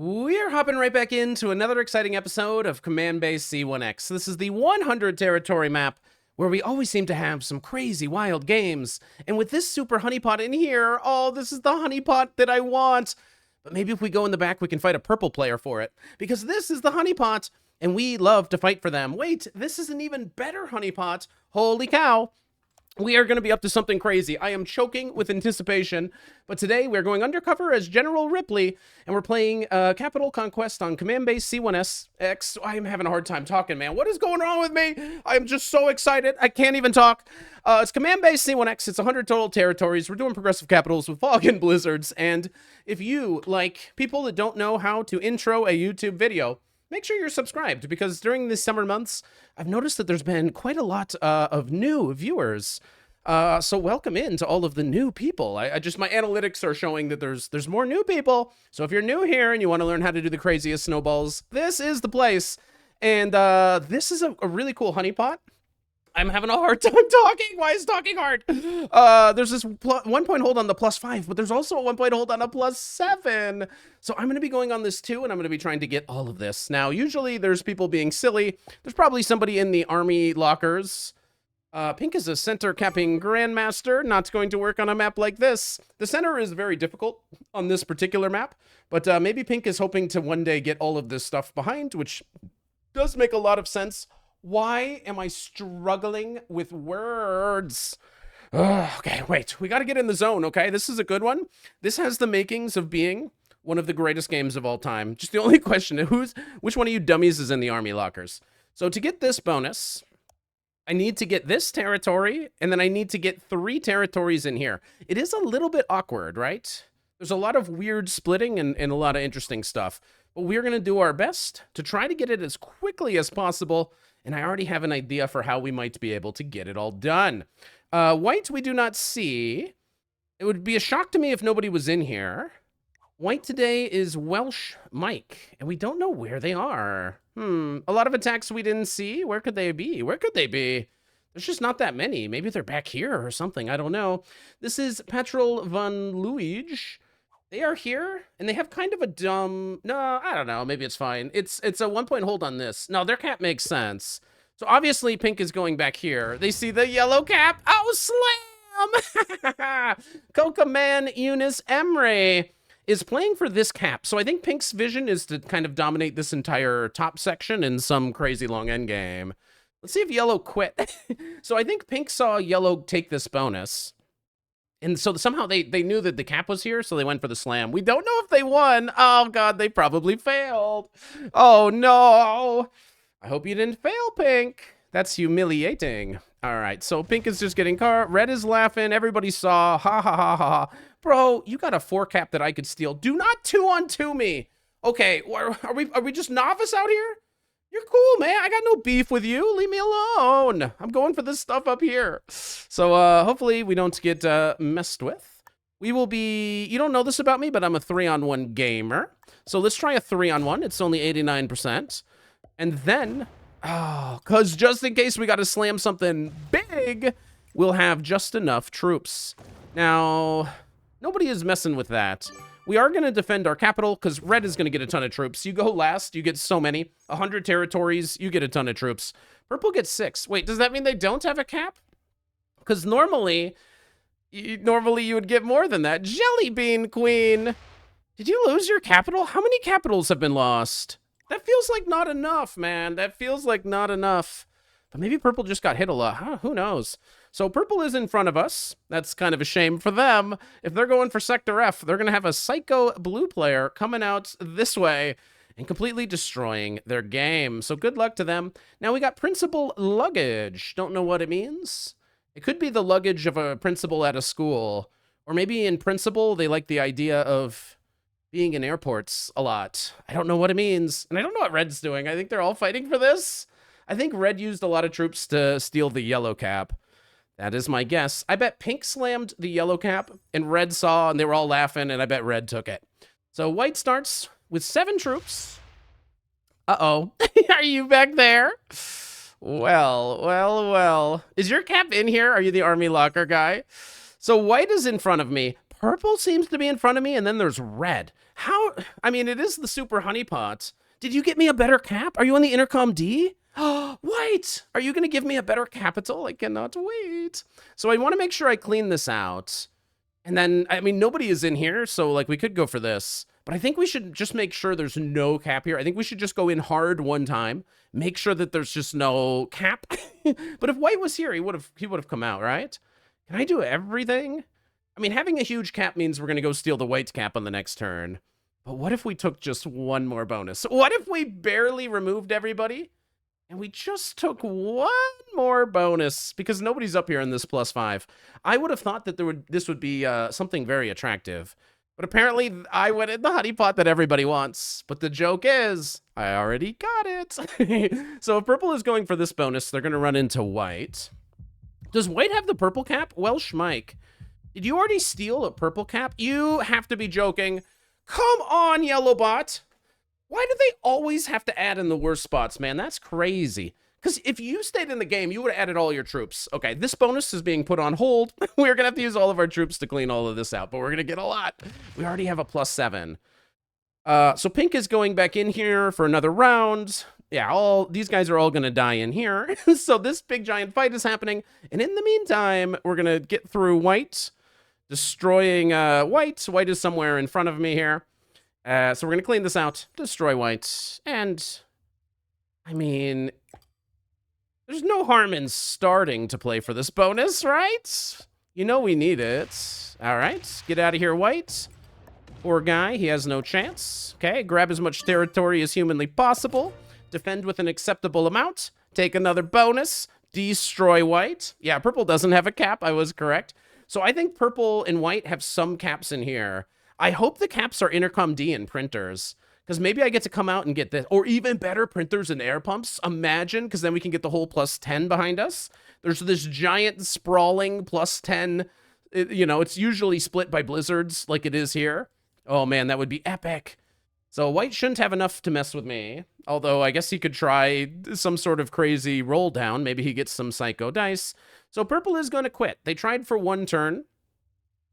We're hopping right back into another exciting episode of Command Base C1X. This is the 100 territory map where we always seem to have some crazy wild games. And with this super honeypot in here, oh, this is the honeypot that I want. But maybe if we go in the back, we can fight a purple player for it. Because this is the honeypot, and we love to fight for them. Wait, this is an even better honeypot. Holy cow. We are going to be up to something crazy. I am choking with anticipation, but today we're going undercover as General Ripley, and we're playing Capital Conquest on Command Base C1X. I am having a hard time talking, man. What is going on with me? I am just so excited. I can't even talk. It's Command Base C1X. It's 100 total territories. We're doing progressive capitals with fog and blizzards, and if you, like people that don't know how to intro a YouTube video, make sure you're subscribed, because during the summer months, I've noticed that there's been quite a lot of new viewers. So welcome in to all of the new people. My analytics are showing that there's more new people. So if you're new here and you want to learn how to do the craziest snowballs, this is the place. And this is a really cool honeypot. I'm having a hard time talking. Why is talking hard? There's this 1 point hold on the +5, but there's also a 1 point hold on a +7. So I'm going to be going on this too, and I'm going to be trying to get all of this. Now, usually there's people being silly. There's probably somebody in the army lockers. Pink is a center capping grandmaster. Not going to work on a map like this. The center is very difficult on this particular map, but maybe Pink is hoping to one day get all of this stuff behind, which does make a lot of sense. Why am I struggling with words? Okay, wait. We got to get in the zone, okay? This is a good one. This has the makings of being one of the greatest games of all time. Just the only question is, which one of you dummies is in the army lockers? So to get this bonus, I need to get this territory, and then I need to get 3 territories in here. It is a little bit awkward, right? There's a lot of weird splitting and a lot of interesting stuff. But we're going to do our best to try to get it as quickly as possible. And I already have an idea for how we might be able to get it all done. White, we do not see. It would be a shock to me if nobody was in here. White today is Welsh Mike, and we don't know where they are. A lot of attacks we didn't see. Where could they be? Where could they be? There's just not that many. Maybe they're back here or something. I don't know. This is Patrol van Luij. They are here, and they have kind of a dumb... No, I don't know. Maybe it's fine. It's a 1 point hold on this. No, their cap makes sense. So obviously Pink is going back here. They see the yellow cap. Oh, slam! Coca Man Eunice Emery is playing for this cap. So I think Pink's vision is to kind of dominate this entire top section in some crazy long endgame. Let's see if yellow quit. So I think Pink saw yellow take this bonus. And so somehow they knew that the cap was here, so they went for the slam. We don't know if they won. Oh, God, they probably failed. Oh, no. I hope you didn't fail, Pink. That's humiliating. All right, so Pink is just getting car. Red is laughing. Everybody saw. Ha, ha, ha, ha, ha. Bro, you got a 4 cap that I could steal. Do not 2-on-2 me. Okay, are we just novice out here? You're cool, man. I got no beef with you. Leave me alone. I'm going for this stuff up here. So hopefully we don't get messed with. We will be... You don't know this about me, but I'm a 3-on-1 gamer. So let's try a 3-on-1. It's only 89%. And then... Oh, because just in case we got to slam something big, we'll have just enough troops. Now, nobody is messing with that. We are going to defend our capital, because red is going to get a ton of troops. You go last, you get so many. 100 territories, you get a ton of troops. Purple gets 6. Wait, does that mean they don't have a cap? Because normally you would get more than that. Jelly Bean Queen! Did you lose your capital? How many capitals have been lost? That feels like not enough, man. That feels like not enough. But maybe purple just got hit a lot. Huh? Who knows? So purple is in front of us. That's kind of a shame for them. If they're going for Sector F, they're going to have a psycho blue player coming out this way and completely destroying their game. So good luck to them. Now we got principal luggage. Don't know what it means. It could be the luggage of a principal at a school. Or maybe in principal, they like the idea of being in airports a lot. I don't know what it means. And I don't know what red's doing. I think they're all fighting for this. I think red used a lot of troops to steal the yellow cap. That is my guess. I bet pink slammed the yellow cap, and red saw, and they were all laughing, and I bet red took it. So white starts with 7 troops. Uh-oh. Are you back there? Well. Is your cap in here? Are you the army locker guy? So white is in front of me. purple seems to be in front of me, and then there's red. How? I mean, it is the super honeypot. Did you get me a better cap? Are you on the intercom D? Oh, white! Are you going to give me a better capital? I cannot wait. So I want to make sure I clean this out. And then, I mean, nobody is in here, so, like, we could go for this. But I think we should just make sure there's no cap here. I think we should just go in hard one time. Make sure that there's just no cap. But if white was here, he would have come out, right? Can I do everything? I mean, having a huge cap means we're going to go steal the white cap on the next turn. But what if we took just one more bonus? What if we barely removed everybody? And we just took one more bonus because nobody's up here in this +5. I would have thought that this would be something very attractive. But apparently I went in the honeypot that everybody wants. But the joke is, I already got it. So if purple is going for this bonus, they're going to run into white. Does white have the purple cap? Well, Schmike, did you already steal a purple cap? You have to be joking. Come on, yellow bot. Why do they always have to add in the worst spots, man? That's crazy. Because if you stayed in the game, you would have added all your troops. Okay, this bonus is being put on hold. We're going to have to use all of our troops to clean all of this out, but we're going to get a lot. We already have a +7. So pink is going back in here for another round. Yeah, these guys are all going to die in here. So this big giant fight is happening. And in the meantime, we're going to get through white, destroying white. White is somewhere in front of me here. So we're going to clean this out, destroy white. And, I mean, there's no harm in starting to play for this bonus, right? You know we need it. All right, get out of here, white. Poor guy, he has no chance. Okay, grab as much territory as humanly possible. Defend with an acceptable amount. Take another bonus. Destroy white. Yeah, purple doesn't have a cap. I was correct. So I think purple and white have some caps in here. I hope the caps are intercom D and printers, because maybe I get to come out and get this. Or even better, printers and air pumps. Imagine, because then we can get the whole +10 behind us. There's this giant sprawling +10. You know, it's usually split by blizzards like it is here. Oh, man, that would be epic. So white shouldn't have enough to mess with me. Although I guess he could try some sort of crazy roll down. Maybe he gets some psycho dice. So purple is going to quit. They tried for one turn.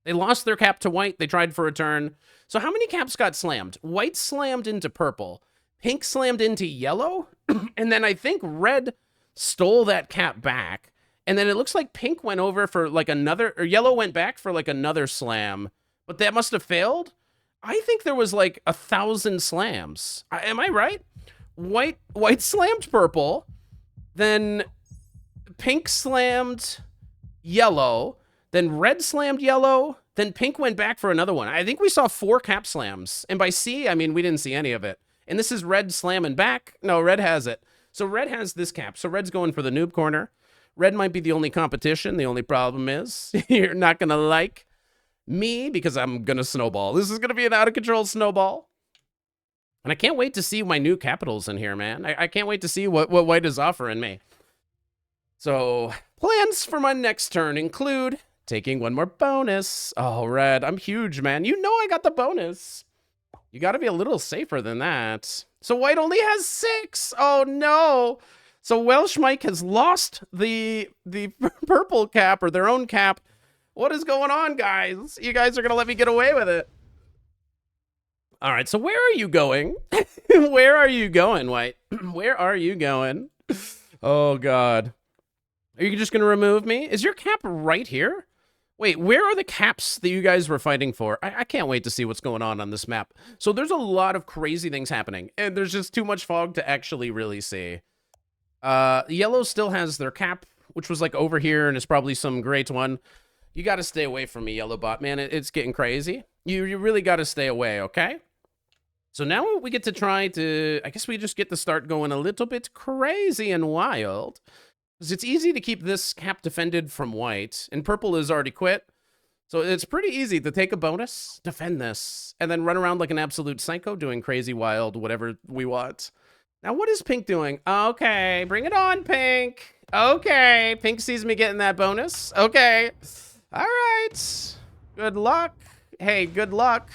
They lost their cap to white. They tried for a turn. So how many caps got slammed? White slammed into purple. Pink slammed into yellow. And then I think red stole that cap back. And then it looks like pink went over for like another, or yellow went back for like another slam. But that must have failed. I think there was like 1,000 slams. Am I right? White slammed purple. Then pink slammed yellow. Then red slammed yellow. Then pink went back for another one. I think we saw 4 cap slams. And by C, I mean, we didn't see any of it. And this is red slamming back. No, red has it. So red has this cap. So red's going for the noob corner. Red might be the only competition. The only problem is you're not going to like me because I'm going to snowball. This is going to be an out-of-control snowball. And I can't wait to see my new capitals in here, man. I can't wait to see what white is offering me. So plans for my next turn include taking one more bonus. Oh, red, I'm huge, man. You know I got the bonus. You got to be a little safer than that. So white only has 6. Oh, no. So Welsh Mike has lost the purple cap, or their own cap. What is going on, guys? You guys are going to let me get away with it. All right, so where are you going? Where are you going, white? Where are you going? Oh, God. Are you just going to remove me? Is your cap right here? Wait, where are the caps that you guys were fighting for? I can't wait to see what's going on this map. So there's a lot of crazy things happening, and there's just too much fog to actually really see. Yellow still has their cap, which was like over here, and it's probably some great one. You got to stay away from me, yellow bot, man. It's getting crazy. You really got to stay away, okay? So now we get to try to, I guess we just get to start going a little bit crazy and wild. Because it's easy to keep this cap defended from white, and purple is already quit. So it's pretty easy to take a bonus, defend this, and then run around like an absolute psycho doing crazy, wild, whatever we want. Now, what is pink doing? Okay, bring it on, pink. Okay, pink sees me getting that bonus. Okay. All right. Good luck. Hey, good luck.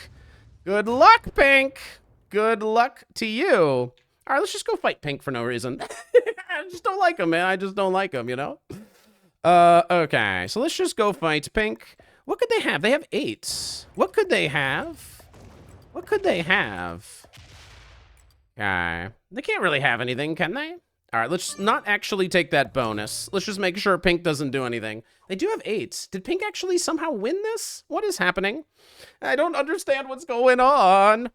Good luck, pink. Good luck to you. All right, let's just go fight pink for no reason. I just don't like him, man. I just don't like him, you know? Okay, so let's just go fight pink. What could they have? They have 8. What could they have? What could they have? Okay. They can't really have anything, can they? All right, let's not actually take that bonus. Let's just make sure pink doesn't do anything. They do have 8. Did pink actually somehow win this? What is happening? I don't understand what's going on.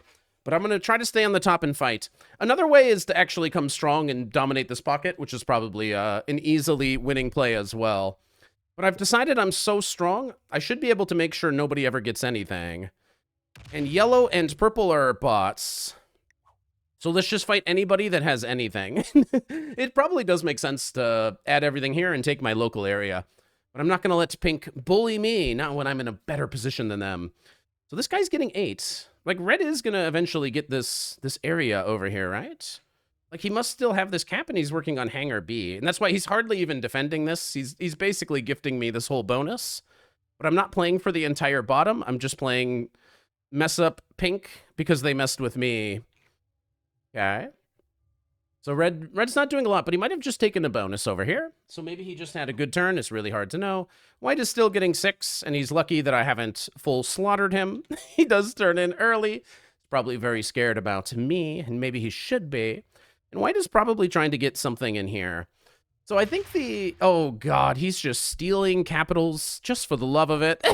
But I'm going to try to stay on the top and fight. Another way is to actually come strong and dominate this pocket, which is probably an easily winning play as well. But I've decided I'm so strong, I should be able to make sure nobody ever gets anything. And yellow and purple are bots. So let's just fight anybody that has anything. It probably does make sense to add everything here and take my local area. But I'm not going to let pink bully me, not when I'm in a better position than them. So this guy's getting 8. Like, red is going to eventually get this area over here, right? Like, he must still have this cap, and he's working on hangar B. And that's why he's hardly even defending this. He's basically gifting me this whole bonus. But I'm not playing for the entire bottom. I'm just playing mess up pink because they messed with me. Okay. So red's not doing a lot, but he might have just taken a bonus over here. So maybe he just had a good turn. It's really hard to know. White is still getting 6, and he's lucky that I haven't full slaughtered him. He does turn in early. He's probably very scared about me, and maybe he should be. And white is probably trying to get something in here. So I think oh God, he's just stealing capitals just for the love of it.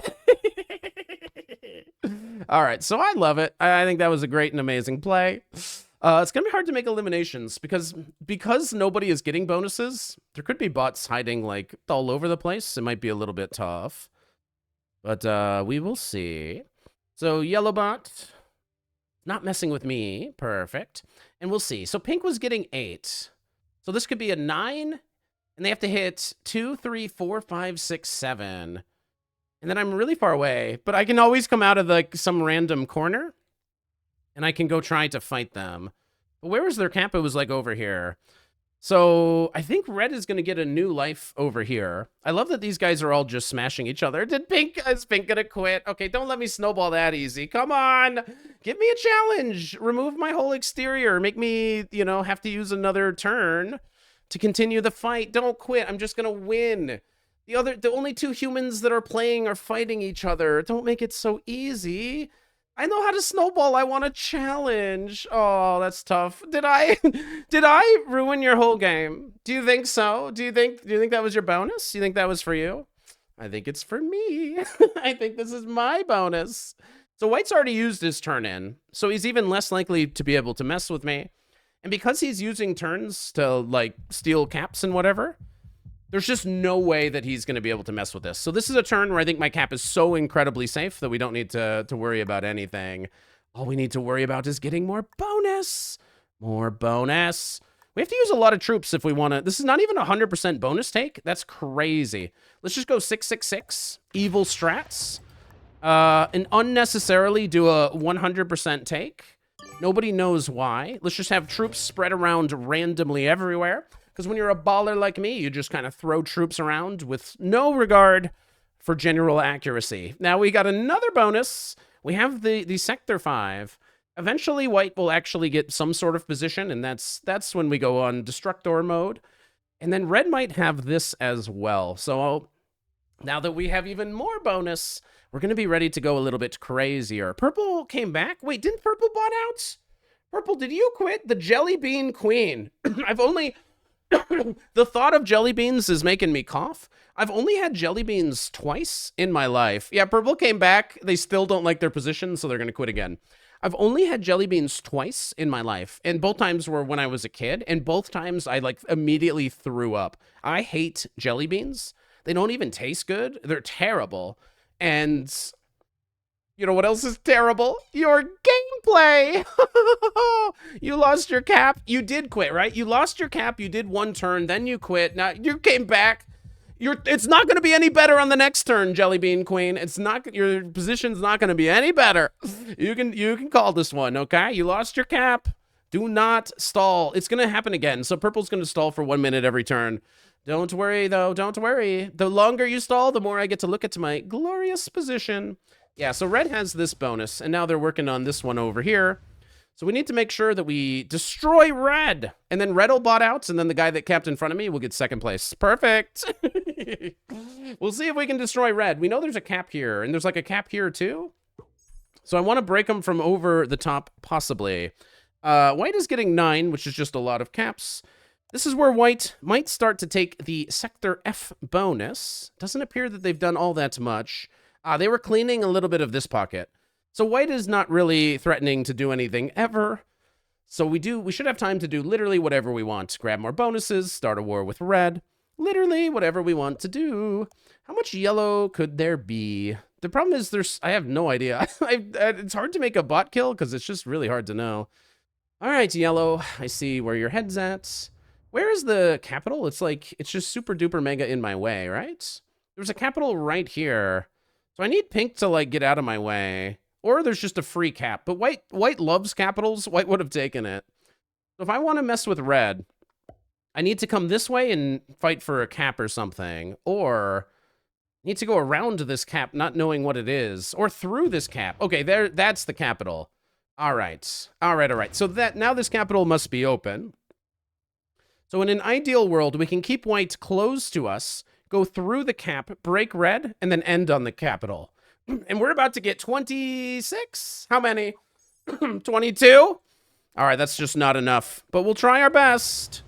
All right, so I love it. I think that was a great and amazing play. It's going to be hard to make eliminations because nobody is getting bonuses. There could be bots hiding like all over the place. It might be a little bit tough. But we will see. So yellow bot, not messing with me. Perfect. And we'll see. So pink was getting 8. So this could be a 9. And they have to hit 2, 3, 4, 5, 6, 7. And then I'm really far away. But I can always come out of like some random corner. And I can go try to fight them. But where was their camp? It was like over here. So I think red is going to get a new life over here. I love that these guys are all just smashing each other. Is pink going to quit? Okay, don't let me snowball that easy. Come on. Give me a challenge. Remove my whole exterior. Make me, have to use another turn to continue the fight. Don't quit. I'm just going to win. The only 2 humans that are playing are fighting each other. Don't make it so easy. I know how to snowball. I want a challenge. Oh, that's tough. Did I ruin your whole game? Do you think so? Do you think that was your bonus? Do you think that was for you? I think it's for me. I think this is my bonus. So white's already used his turn in. So he's even less likely to be able to mess with me. And because he's using turns to like steal caps and whatever, there's just no way that he's going to be able to mess with this. So this is a turn where I think my cap is so incredibly safe that we don't need to worry about anything. All we need to worry about is getting more bonus. More bonus. We have to use a lot of troops if we want to. This is not even a 100% bonus take. That's crazy. Let's just go 666. Evil strats. And unnecessarily do a 100% take. Nobody knows why. Let's just have troops spread around randomly everywhere. Because when you're a baller like me, you just kind of throw troops around with no regard for general accuracy. Now we got another bonus. We have the Sector 5. Eventually, white will actually get some sort of position, and that's when we go on Destructor mode. And then red might have this as well. So now that we have even more bonus, we're going to be ready to go a little bit crazier. Purple came back. Wait, didn't purple bot out? Purple, did you quit? The Jelly Bean Queen. The thought of jelly beans is making me cough. I've only had jelly beans twice in my life. Yeah, purple came back. They still don't like their position, so they're going to quit again. I've only had jelly beans twice in my life, and both times were when I was a kid, and both times I like immediately threw up. I hate jelly beans. They don't even taste good. They're terrible. And you know what else is terrible? Your gameplay. You lost your cap. You did quit, right? You lost your cap. You did one turn, then you quit. Now you came back. It's not going to be any better on the next turn, Jelly Bean Queen. It's not. Your position's not going to be any better. You can call this one, okay? You lost your cap. Do not stall. It's going to happen again. So purple's going to stall for 1 minute every turn. Don't worry, though. Don't worry. The longer you stall, the more I get to look at my glorious position. Yeah, so red has this bonus, and now they're working on this one over here. So we need to make sure that we destroy red. And then red will bot out, and then the guy that capped in front of me will get second place. Perfect. We'll see if we can destroy red. We know there's a cap here, and there's like a cap here too. So I want to break them from over the top, possibly. White is getting 9, which is just a lot of caps. This is where white might start to take the Sector F bonus. Doesn't appear that they've done all that much. They were cleaning a little bit of this pocket. So white is not really threatening to do anything ever. So we should have time to do literally whatever we want. Grab more bonuses, start a war with red. Literally whatever we want to do. How much yellow could there be? The problem is I have no idea. It's hard to make a bot kill because it's just really hard to know. All right, yellow, I see where your head's at. Where is the capital? It's just super duper mega in my way, right? There's a capital right here. So I need pink to like get out of my way. Or there's just a free cap. But white loves capitals. White would have taken it. So if I want to mess with red, I need to come this way and fight for a cap or something. Or I need to go around this cap not knowing what it is. Or through this cap. Okay, that's the capital. All right. All right. So now this capital must be open. So in an ideal world, we can keep white close to us, go through the cap, break red, and then end on the capital. And we're about to get 26? How many? 22? All right, that's just not enough. But we'll try our best.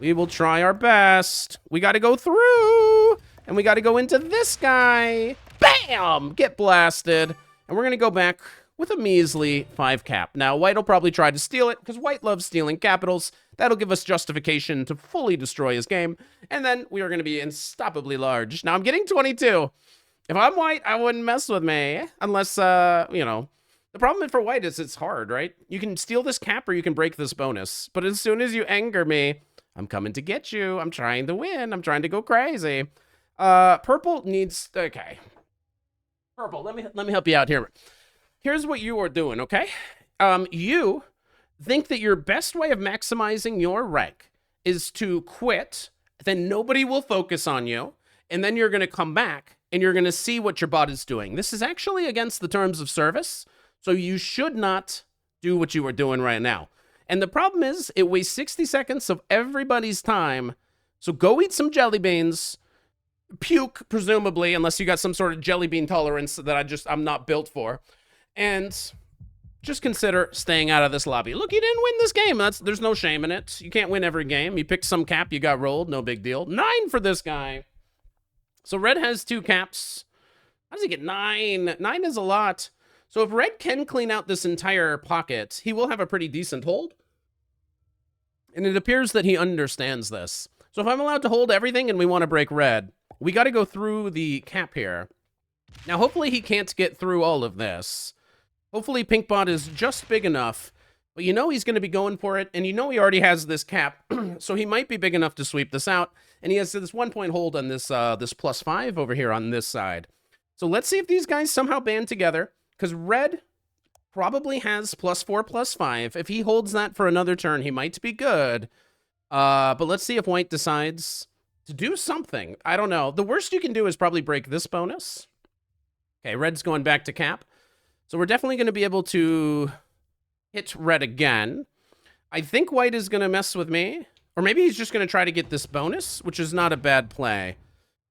We will try our best. We got to go through. And we got to go into this guy. Bam! Get blasted. And we're going to go back with a measly 5 cap. Now, white will probably try to steal it, because white loves stealing capitals. That'll give us justification to fully destroy his game. And then we are going to be unstoppably large. Now, I'm getting 22. If I'm white, I wouldn't mess with me. Unless, you know. The problem for white is it's hard, right? You can steal this cap or you can break this bonus. But as soon as you anger me, I'm coming to get you. I'm trying to win. I'm trying to go crazy. Purple needs... Okay. Purple, let me help you out here. Here's what you are doing, okay? You think that your best way of maximizing your rank is to quit, then nobody will focus on you, and then you're going to come back, and you're going to see what your bot is doing. This is actually against the terms of service, so you should not do what you are doing right now. And the problem is, it wastes 60 seconds of everybody's time, so go eat some jelly beans, puke, presumably, unless you got some sort of jelly bean tolerance that I'm not built for. And just consider staying out of this lobby. Look, you didn't win this game. There's no shame in it. You can't win every game. You picked some cap, you got rolled, no big deal. 9 for this guy. So red has 2 caps. How does he get 9? 9 is a lot. So if red can clean out this entire pocket, he will have a pretty decent hold. And it appears that he understands this. So if I'm allowed to hold everything and we want to break red, we got to go through the cap here. Now, hopefully he can't get through all of this. Hopefully Pinkbot is just big enough. But you know he's going to be going for it. And you know he already has this cap. So he might be big enough to sweep this out. And he has this 1-point hold on this this +5 over here on this side. So let's see if these guys somehow band together. Because red probably has +4, +5. If he holds that for another turn, he might be good. But let's see if white decides to do something. I don't know. The worst you can do is probably break this bonus. Okay, red's going back to cap. So we're definitely going to be able to hit red again. I think white is going to mess with me. Or maybe he's just going to try to get this bonus, which is not a bad play.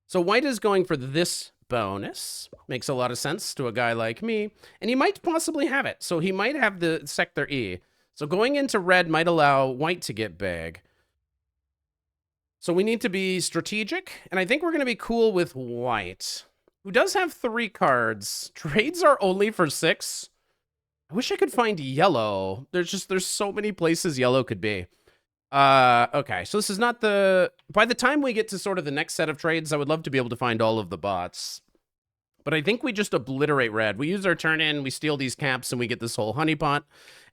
So white is going for this bonus. Makes a lot of sense to a guy like me. And he might possibly have it. So he might have the Sector E. So going into red might allow white to get big. So we need to be strategic. And I think we're going to be cool with white, who does have 3 cards. Trades are only for 6. I wish I could find yellow. There's so many places yellow could be. Okay, so this is not the... By the time we get to sort of the next set of trades, I would love to be able to find all of the bots. But I think we just obliterate red. We use our turn in, we steal these caps, and we get this whole honeypot.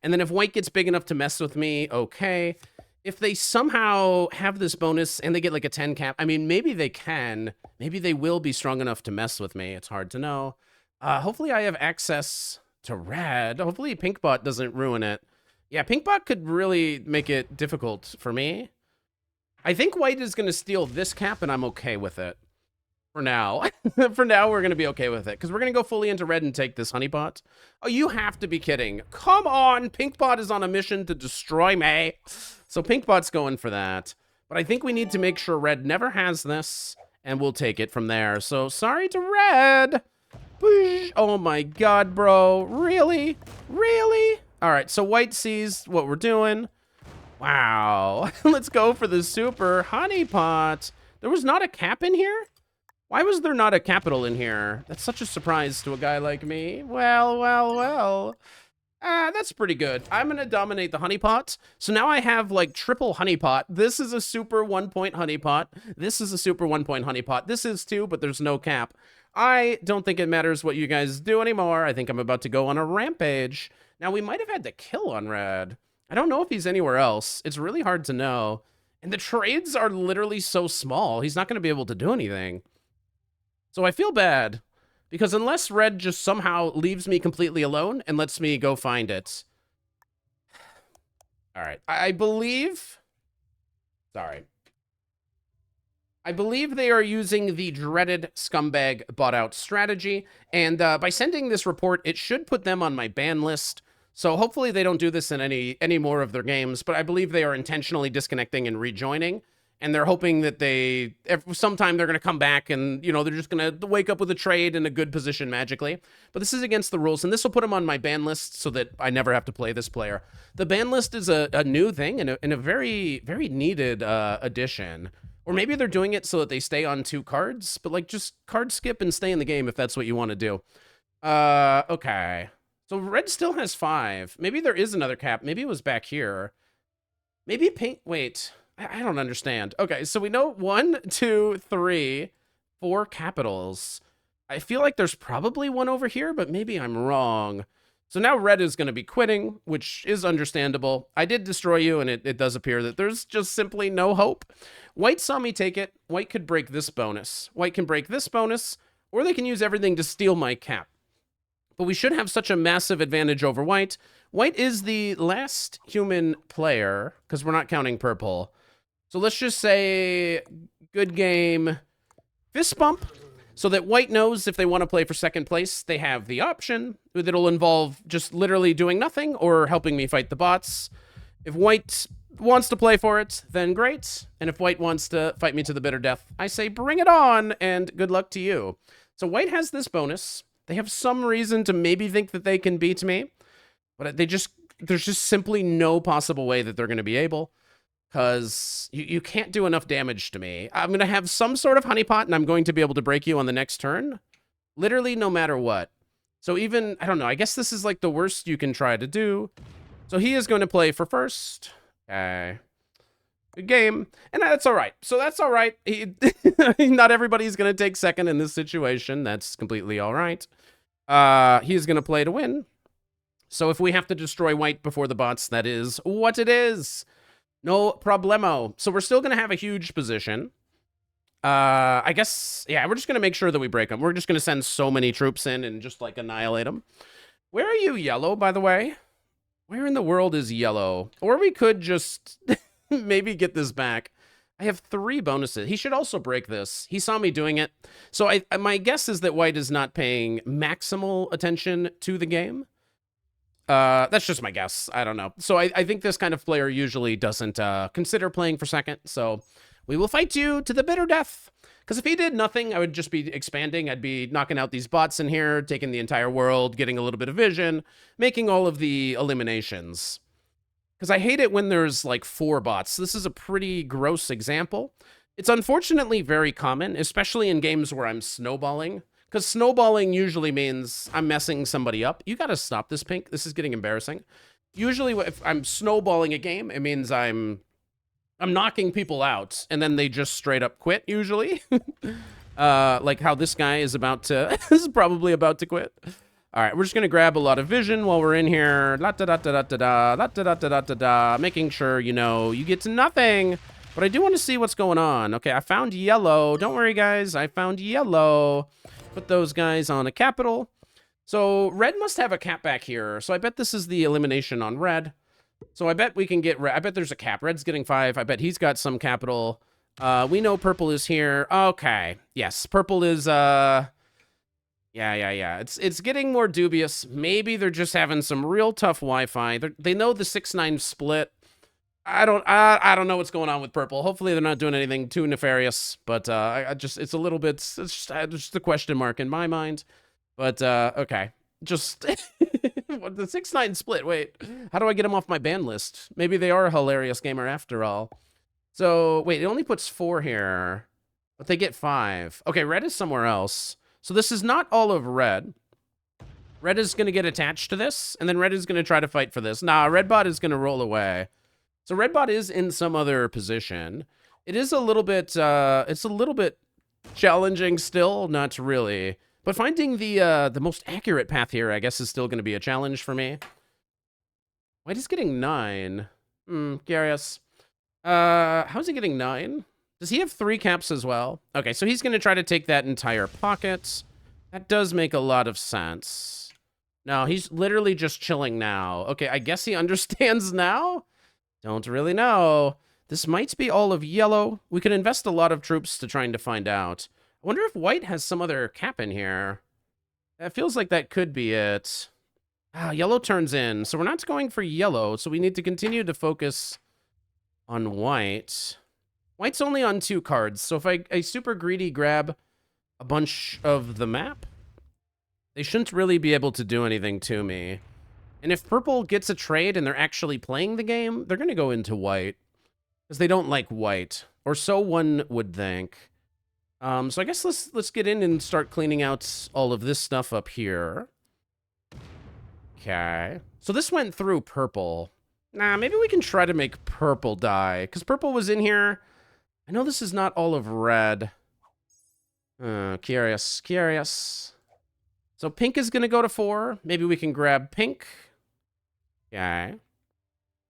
And then if white gets big enough to mess with me, okay. If they somehow have this bonus and they get like a 10 cap, I mean, maybe they can. Maybe they will be strong enough to mess with me. It's hard to know. Hopefully I have access to red. Hopefully Pinkbot doesn't ruin it. Yeah, Pinkbot could really make it difficult for me. I think white is going to steal this cap, and I'm okay with it. For now. For now, we're going to be okay with it, because we're going to go fully into red and take this honeypot. Oh, you have to be kidding. Come on! Pinkpot is on a mission to destroy me. So Pinkpot's going for that. But I think we need to make sure red never has this, and we'll take it from there. So, sorry to red. Oh my god, bro. Really? Really? All right, so white sees what we're doing. Wow. Let's go for the super honeypot. There was not a cap in here? Why was there not a capital in here? That's such a surprise to a guy like me. Well. That's pretty good. I'm gonna dominate the honeypot. So now I have like triple honeypot. This is a super 1-point honeypot. This is a super 1-point honeypot. This is too, but there's no cap. I don't think it matters what you guys do anymore. I think I'm about to go on a rampage. Now we might have had to kill on red. I don't know if he's anywhere else. It's really hard to know. And the trades are literally so small. He's not gonna be able to do anything. So I feel bad, because unless red just somehow leaves me completely alone and lets me go find it. All right, I believe they are using the dreaded scumbag bought out strategy. And by sending this report, it should put them on my ban list. So hopefully they don't do this in any more of their games, but I believe they are intentionally disconnecting and rejoining. And they're hoping that sometime they're going to come back and, you know, they're just going to wake up with a trade in a good position magically. But this is against the rules, and this will put them on my ban list so that I never have to play this player. The ban list is a new thing and a very, very needed addition. Or maybe they're doing it so that they stay on 2 cards, but like just card skip and stay in the game if that's what you want to do. Okay. So red still has 5. Maybe there is another cap. Maybe it was back here. Maybe pink, wait. I don't understand. Okay, so we know 1, 2, 3, 4 capitals. I feel like there's probably one over here, but maybe I'm wrong. So now red is going to be quitting, which is understandable. I did destroy you, and it does appear that there's just simply no hope. White saw me take it. White could break this bonus. White can break this bonus, or they can use everything to steal my cap. But we should have such a massive advantage over white. White is the last human player, because we're not counting purple. So let's just say, good game, fist bump, so that white knows if they want to play for second place, they have the option that'll involve just literally doing nothing or helping me fight the bots. If white wants to play for it, then great. And if white wants to fight me to the bitter death, I say bring it on and good luck to you. So white has this bonus. They have some reason to maybe think that they can beat me, but there's just simply no possible way that they're going to be able. Because you can't do enough damage to me. I'm going to have some sort of honeypot, and I'm going to be able to break you on the next turn. Literally no matter what. So even, I don't know, I guess this is like the worst you can try to do. So he is going to play for first. Okay. Good game. And that's all right. So that's all right. Not everybody's going to take second in this situation. That's completely all right. He is going to play to win. So if we have to destroy white before the bots, that is what it is. No problemo. So we're still going to have a huge position. I guess, yeah, we're just going to make sure that we break them. We're just going to send so many troops in and just, like, annihilate them. Where are you, yellow, by the way? Where in the world is yellow? Or we could just maybe get this back. I have 3 bonuses. He should also break this. He saw me doing it. So my guess is that white is not paying maximal attention to the game. That's just my guess. I don't know. So I think this kind of player usually doesn't consider playing for second. So we will fight you to the bitter death. Because if he did nothing, I would just be expanding. I'd be knocking out these bots in here, taking the entire world, getting a little bit of vision, making all of the eliminations. Because I hate it when there's like 4 bots. This is a pretty gross example. It's unfortunately very common, especially in games where I'm snowballing. Because snowballing usually means I'm messing somebody up. You gotta stop this, Pink. This is getting embarrassing. Usually, if I'm snowballing a game, it means I'm knocking people out, and then they just straight up quit, usually. Like how this guy is about to... is probably about to quit. All right, we're just gonna grab a lot of vision while we're in here. La-da-da-da-da-da-da, la-da-da-da-da-da-da, making sure, you know, you get to nothing. But I do want to see what's going on. Okay, I found yellow. Don't worry, guys. I found yellow. Put those guys on a capital. So red must have a cap back here. So I bet this is the elimination on red. So I bet we can get red. I bet there's a cap. Red's getting 5. I bet he's got some capital. We know purple is here. Okay. Yes, purple is, yeah. It's getting more dubious. Maybe they're just having some real tough Wi-Fi. They know the 6-9 split. I don't know what's going on with purple. Hopefully they're not doing anything too nefarious. But I just it's a little bit. It's just a question mark in my mind. But okay, just what, the 6-9 split. Wait, how do I get them off my ban list? Maybe they are a hilarious gamer after all. So wait, it only puts 4 here, but they get 5. Okay, red is somewhere else. So this is not all of red. Red is going to get attached to this, and then red is going to try to fight for this. Nah, red bot is going to roll away. So red bot is in some other position. It is a little bit, it's a little bit challenging still, not really. But finding the most accurate path here, I guess, is still going to be a challenge for me. White is getting 9. Curious. How's he getting 9? Does he have 3 caps as well? Okay, so he's going to try to take that entire pocket. That does make a lot of sense. No, he's literally just chilling now. Okay, I guess he understands now? Don't really know. This might be all of yellow. We could invest a lot of troops to trying to find out. I wonder if white has some other cap in here. It feels like that could be it. Ah, yellow turns in. So we're not going for yellow, so we need to continue to focus on white. White's only on 2 cards, so if I super greedy grab a bunch of the map, they shouldn't really be able to do anything to me. And if purple gets a trade and they're actually playing the game, they're going to go into white. Because they don't like white. Or so one would think. So I guess let's get in and start cleaning out all of this stuff up here. Okay. So this went through purple. Nah, maybe we can try to make purple die. Because purple was in here. I know this is not all of red. Curious. So pink is going to go to 4. Maybe we can grab pink. Okay.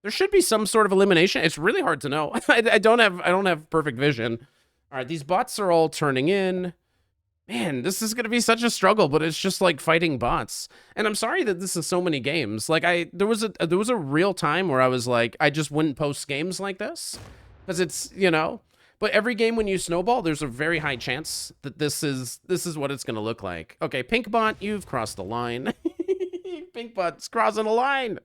There should be some sort of elimination. It's really hard to know. I don't have perfect vision. All right, these bots are all turning in. Man, this is going to be such a struggle, but it's just like fighting bots. And I'm sorry that this is so many games. Like there was a real time where I was like, I just wouldn't post games like this because it's, you know, but every game when you snowball, there's a very high chance that this is what it's going to look like. Okay, pink bot, you've crossed the line. Pink bot's crossing a line.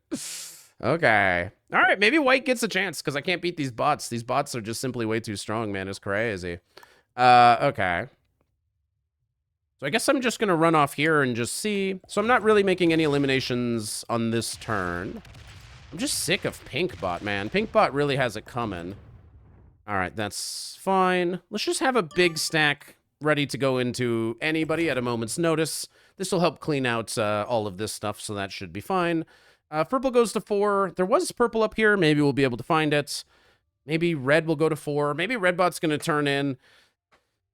Okay. All right, maybe white gets a chance because I can't beat these bots. These bots are just simply way too strong, man. It's crazy. Okay. So I guess I'm just going to run off here and just see. So I'm not really making any eliminations on this turn. I'm just sick of pink bot, man. Pink bot really has it coming. All right, that's fine. Let's just have a big stack ready to go into anybody at a moment's notice. This will help clean out all of this stuff, so that should be fine. Purple goes to 4. There was purple up here. Maybe we'll be able to find it. Maybe red will go to 4. Maybe red bot's going to turn in.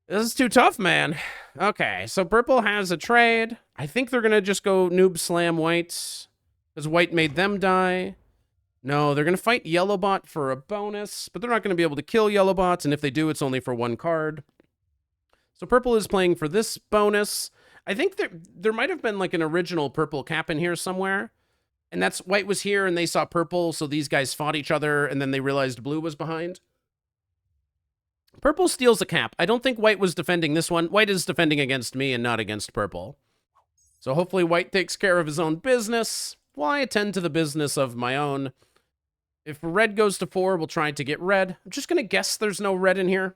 This is too tough, man. Okay, so purple has a trade. I think they're going to just go noob slam white because white made them die. No, they're going to fight yellow bot for a bonus, but they're not going to be able to kill yellow bots, and if they do, it's only for 1 card. So purple is playing for this bonus. I think there might have been like an original purple cap in here somewhere. And that's white was here and they saw purple, so these guys fought each other and then they realized blue was behind. Purple steals a cap. I don't think white was defending this one. White is defending against me and not against purple. So hopefully white takes care of his own business while I attend to the business of my own. If red goes to 4, we'll try to get red. I'm just going to guess there's no red in here.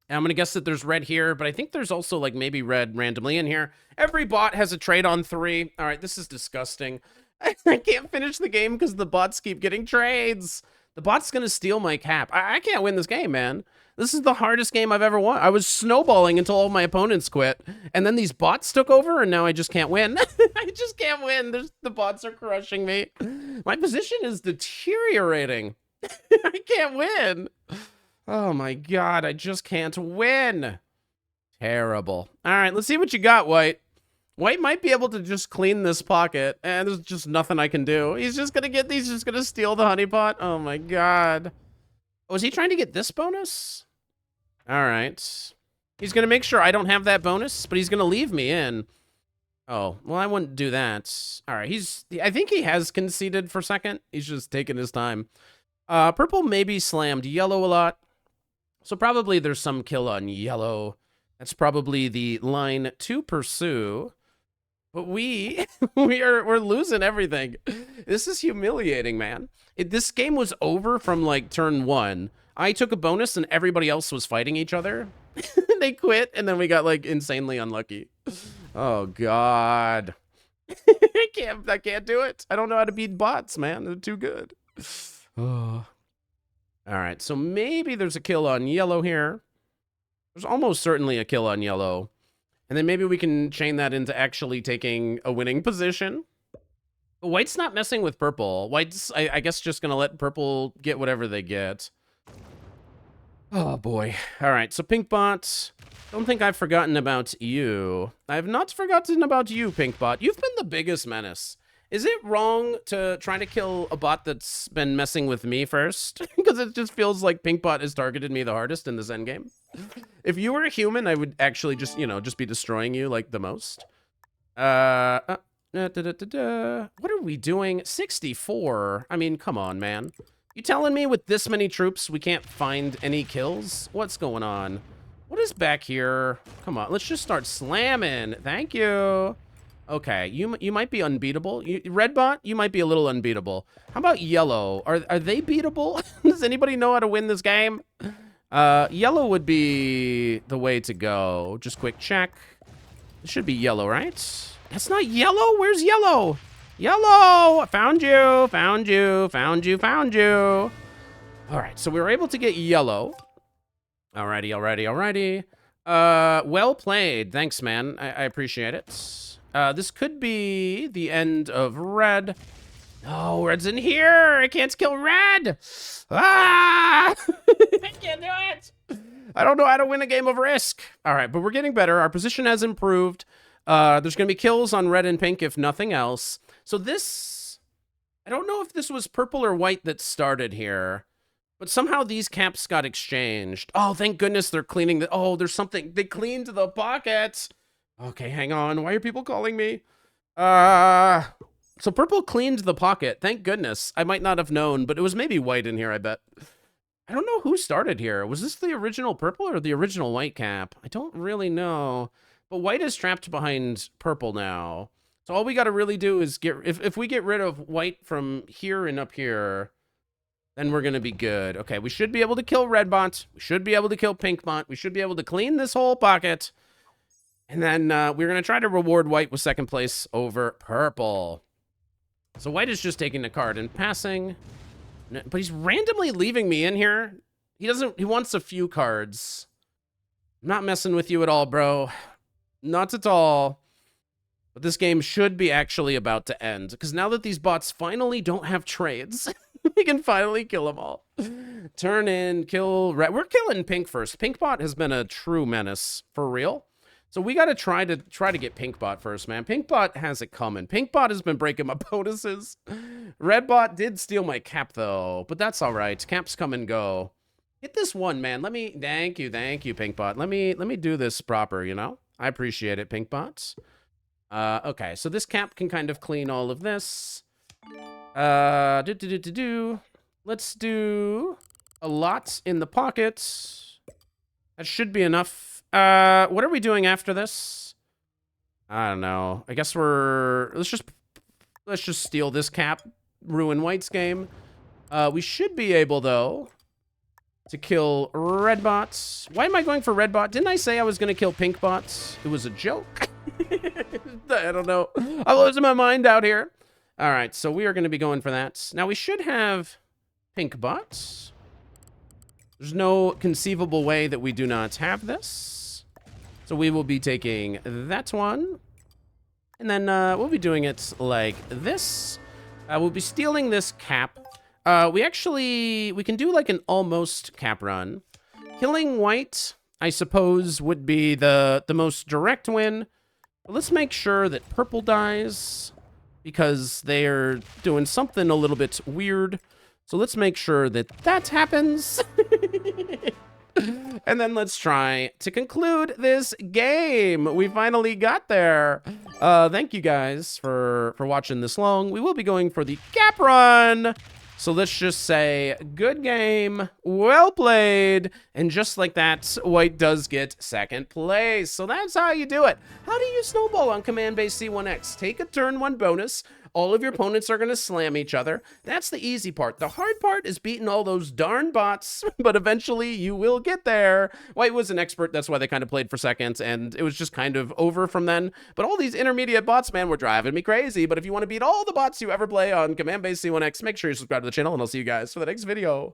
And I'm going to guess that there's red here, but I think there's also like maybe red randomly in here. Every bot has a trade on 3. All right, this is disgusting. I can't finish the game because the bots keep getting trades. The bot's going to steal my cap. I can't win this game, man. This is the hardest game I've ever won. I was snowballing until all my opponents quit. And then these bots took over, and now I just can't win. I just can't win. The bots are crushing me. My position is deteriorating. I can't win. Oh, my God. I just can't win. Terrible. All right, let's see what you got, White. White might be able to just clean this pocket, and there's just nothing I can do. He's just gonna get these, just gonna steal the honeypot. Oh my God. Was he trying to get this bonus? All right. He's gonna make sure I don't have that bonus, but he's gonna leave me in. Oh, well, I wouldn't do that. All right, I think he has conceded for second. He's just taking his time. Purple maybe slammed yellow a lot. So probably there's some kill on yellow. That's probably the line to pursue. But we're losing everything. This is humiliating, man. This game was over from like turn 1. I took a bonus and everybody else was fighting each other. They quit and then we got like insanely unlucky. Oh God. I can't do it. I don't know how to beat bots, man. They're too good. Oh. All right, so maybe there's a kill on yellow here. There's almost certainly a kill on yellow. And then maybe we can chain that into actually taking a winning position. But white's not messing with purple. White's, I guess, just going to let purple get whatever they get. Oh, boy. All right, so pink bot. Don't think I've forgotten about you. I have not forgotten about you, pink bot. You've been the biggest menace. Is it wrong to try to kill a bot that's been messing with me first? Because it just feels like pink bot has targeted me the hardest in this endgame. If you were a human, I would actually just, you know, just be destroying you like the most. What are we doing? 64. I mean, come on, man. You telling me with this many troops we can't find any kills? What's going on? What is back here? Come on, let's just start slamming. Thank you. Okay, you might be unbeatable. Red bot, you might be a little unbeatable. How about yellow? Are they beatable? Does anybody know how to win this game? Yellow would be the way to go. Just quick check. It should be yellow, right? That's not yellow. Where's yellow? Yellow! Found you, found you, found you, found you. All right, so we were able to get yellow. Alrighty, alrighty, alrighty. Well played. Thanks, man. I appreciate it. This could be the end of red. No, red's in here. I can't kill red. Ah! I can't do it. I don't know how to win a game of Risk. All right, but we're getting better. Our position has improved. There's going to be kills on red and pink, if nothing else. So this, I don't know if this was purple or white that started here, but somehow these caps got exchanged. Oh, thank goodness they're cleaning the, oh, there's something. They cleaned the pockets. Okay, hang on. Why are people calling me? So purple cleaned the pocket. Thank goodness. I might not have known, but it was maybe white in here, I bet. I don't know who started here. Was this the original purple or the original white cap? I don't really know. But white is trapped behind purple now. So all we got to really do is get... If we get rid of white from here and up here, then we're going to be good. Okay, we should be able to kill red bot. We should be able to kill pink bot. We should be able to clean this whole pocket. And then we're going to try to reward white with second place over purple. So white is just taking the card and passing. But he's randomly leaving me in here. He wants a few cards. I'm not messing with you at all, bro. Not at all. But this game should be actually about to end. Because now that these bots finally don't have trades, we can finally kill them all. Turn in, kill red. We're killing pink first. Pink bot has been a true menace. For real. So we got to try to get pink bot first, man. Pink bot has it coming. Pink bot has been breaking my bonuses. Red bot did steal my cap, though. But that's all right. Caps come and go. Hit this one, man. Thank you, pink bot. Let me do this proper, you know? I appreciate it, pink bots. Okay, so this cap can kind of clean all of this. Let's do a lot in the pockets. That should be enough. What are we doing after this? I don't know. I guess let's just steal this cap, ruin white's game. We should be able, though, to kill red bots. Why am I going for red bot? Didn't I say I was going to kill pink bots? It was a joke. I don't know. I'm losing my mind out here. All right, so we are going to be going for that. Now, we should have pink bots. There's no conceivable way that we do not have this. So we will be taking that one. And then we'll be doing it like this. We'll be stealing this cap. We can do like an almost cap run. Killing white, I suppose, would be the most direct win. But let's make sure that purple dies, because they are doing something a little bit weird. So let's make sure that that happens. And then let's try to conclude this game. We finally got there. Thank you guys for watching this long. We will be going for the cap run. So let's just say, good game, well played, and just like that, White does get second place. So that's how you do it. How do you snowball on Command Base C1X? Take a turn 1 bonus. All of your opponents are going to slam each other. That's the easy part. The hard part is beating all those darn bots, but eventually you will get there. White was an expert. That's why they kind of played for seconds, and it was just kind of over from then. But all these intermediate bots, man, were driving me crazy. But if you want to beat all the bots you ever play on Command Base C1X, make sure you subscribe to the channel, and I'll see you guys for the next video.